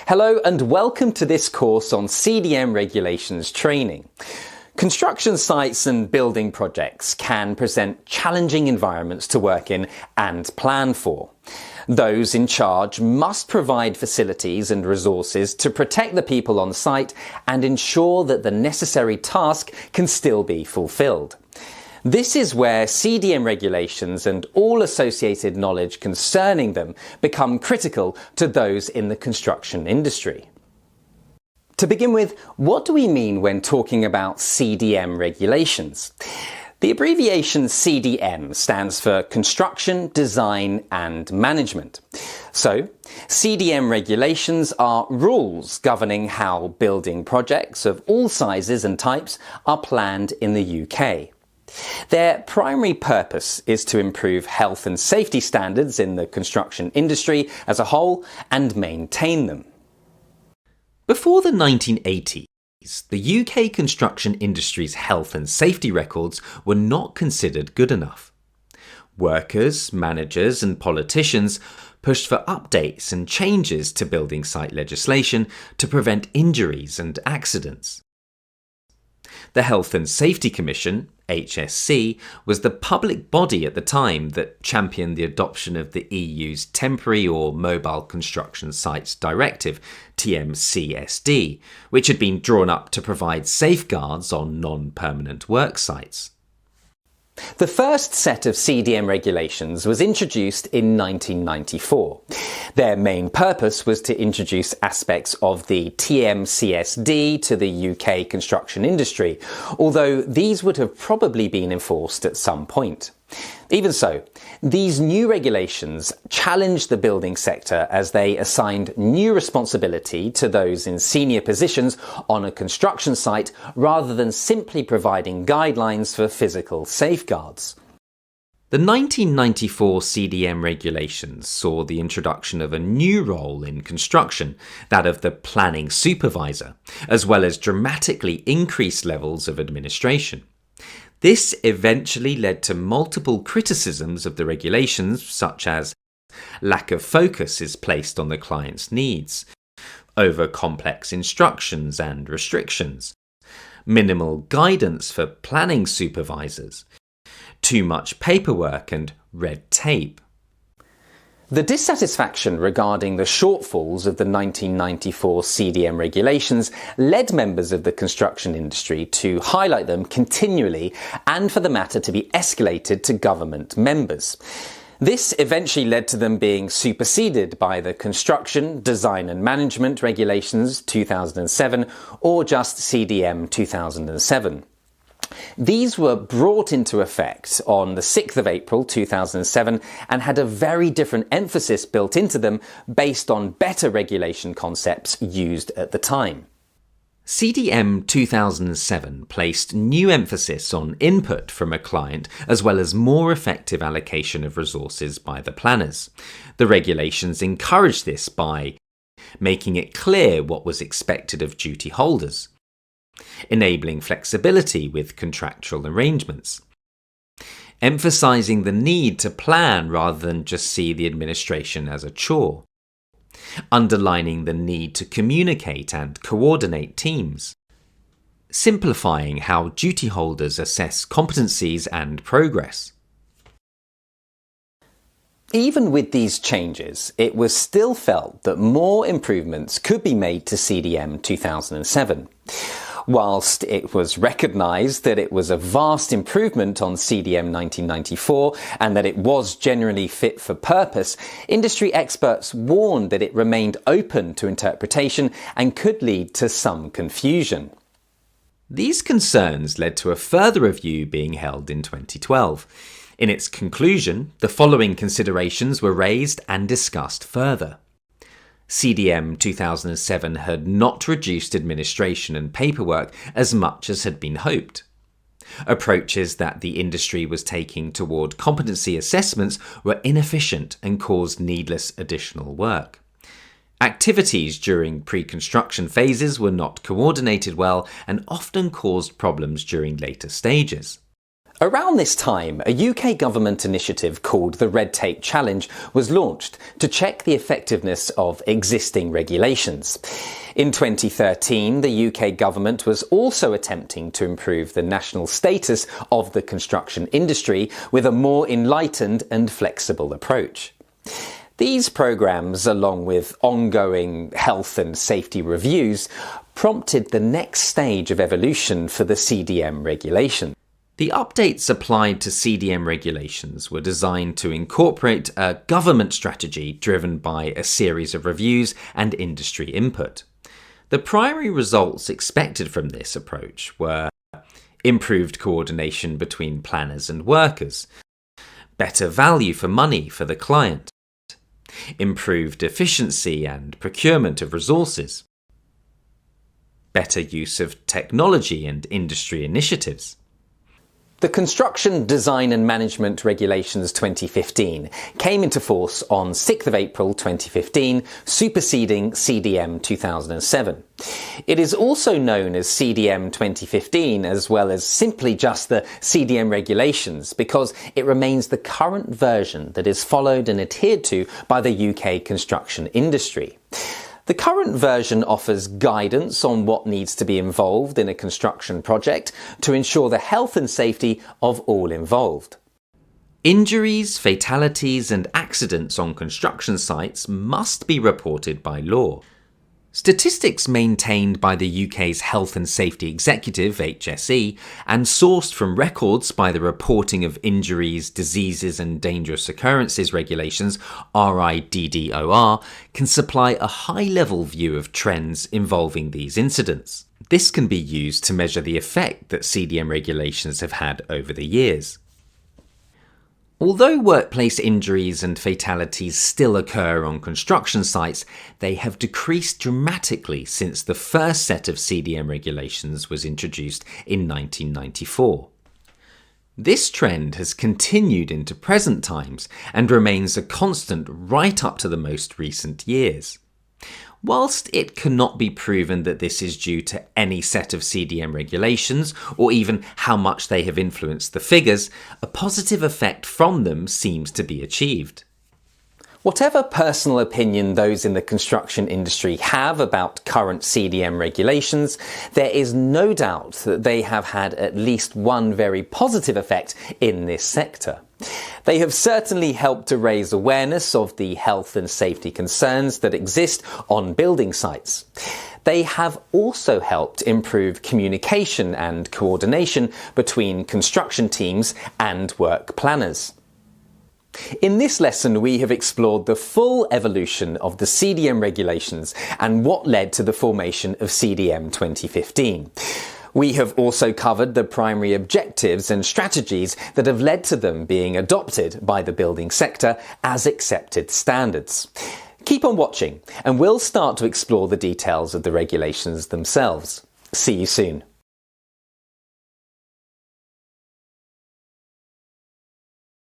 Hello and welcome to this course on CDM Regulations Training. Construction sites and building projects can present challenging environments to work in and plan for. Those in charge must provide facilities and resources to protect the people on site and ensure that the necessary task can still be fulfilled. This is where CDM regulations and all associated knowledge concerning them become critical to those in the construction industry. To begin with, what do we mean when talking about CDM regulations? The abbreviation CDM stands for Construction, Design and Management. So, CDM regulations are rules governing how building projects of all sizes and types are planned in the UK. Their primary purpose is to improve health and safety standards in the construction industry as a whole and maintain them. Before the 1980s, the UK construction industry's health and safety records were not considered good enough. Workers, managers and politicians pushed for updates and changes to building site legislation to prevent injuries and accidents. The Health and Safety Commission, HSC, was the public body at the time that championed the adoption of the EU's Temporary or Mobile Construction Sites Directive, TMCSD, which had been drawn up to provide safeguards on non-permanent work sites. The first set of CDM regulations was introduced in 1994. Their main purpose was to introduce aspects of the TMCSD to the UK construction industry, although these would have probably been enforced at some point. Even so, these new regulations challenged the building sector as they assigned new responsibility to those in senior positions on a construction site rather than simply providing guidelines for physical safeguards. The 1994 CDM regulations saw the introduction of a new role in construction, that of the planning supervisor, as well as dramatically increased levels of administration. This eventually led to multiple criticisms of the regulations, such as lack of focus is placed on the client's needs, over-complex instructions and restrictions, minimal guidance for planning supervisors, too much paperwork and red tape. The dissatisfaction regarding the shortfalls of the 1994 CDM regulations led members of the construction industry to highlight them continually and for the matter to be escalated to government members. This eventually led to them being superseded by the Construction, Design and Management Regulations 2007 or just CDM 2007. These were brought into effect on the 6th of April 2007 and had a very different emphasis built into them based on better regulation concepts used at the time. CDM 2007 placed new emphasis on input from a client as well as more effective allocation of resources by the planners. The regulations encouraged this by making it clear what was expected of duty holders, enabling flexibility with contractual arrangements, emphasising the need to plan rather than just see the administration as a chore, underlining the need to communicate and coordinate teams, simplifying how duty holders assess competencies and progress. Even with these changes, it was still felt that more improvements could be made to CDM 2007. Whilst it was recognised that it was a vast improvement on CDM 1994 and that it was generally fit for purpose, industry experts warned that it remained open to interpretation and could lead to some confusion. These concerns led to a further review being held in 2012. In its conclusion, the following considerations were raised and discussed further. CDM 2007 had not reduced administration and paperwork as much as had been hoped. Approaches that the industry was taking toward competency assessments were inefficient and caused needless additional work. Activities during pre-construction phases were not coordinated well and often caused problems during later stages. Around this time, a UK government initiative called the Red Tape Challenge was launched to check the effectiveness of existing regulations. In 2013, the UK government was also attempting to improve the national status of the construction industry with a more enlightened and flexible approach. These programmes, along with ongoing health and safety reviews, prompted the next stage of evolution for the CDM regulation. The updates applied to CDM regulations were designed to incorporate a government strategy driven by a series of reviews and industry input. The primary results expected from this approach were improved coordination between planners and workers, better value for money for the client, improved efficiency and procurement of resources, better use of technology and industry initiatives. The Construction Design and Management Regulations 2015 came into force on 6th of April 2015, superseding CDM 2007. It is also known as CDM 2015 as well as simply just the CDM regulations because it remains the current version that is followed and adhered to by the UK construction industry. The current version offers guidance on what needs to be involved in a construction project to ensure the health and safety of all involved. Injuries, fatalities and accidents on construction sites must be reported by law. Statistics maintained by the UK's Health and Safety Executive, HSE, and sourced from records by the Reporting of Injuries, Diseases and Dangerous Occurrences Regulations, RIDDOR, can supply a high-level view of trends involving these incidents. This can be used to measure the effect that CDM regulations have had over the years. Although workplace injuries and fatalities still occur on construction sites, they have decreased dramatically since the first set of CDM regulations was introduced in 1994. This trend has continued into present times and remains a constant right up to the most recent years. Whilst it cannot be proven that this is due to any set of CDM regulations or even how much they have influenced the figures, a positive effect from them seems to be achieved. Whatever personal opinion those in the construction industry have about current CDM regulations, there is no doubt that they have had at least one very positive effect in this sector. They have certainly helped to raise awareness of the health and safety concerns that exist on building sites. They have also helped improve communication and coordination between construction teams and work planners. In this lesson, we have explored the full evolution of the CDM regulations and what led to the formation of CDM 2015. We have also covered the primary objectives and strategies that have led to them being adopted by the building sector as accepted standards. Keep on watching, and we'll start to explore the details of the regulations themselves. See you soon.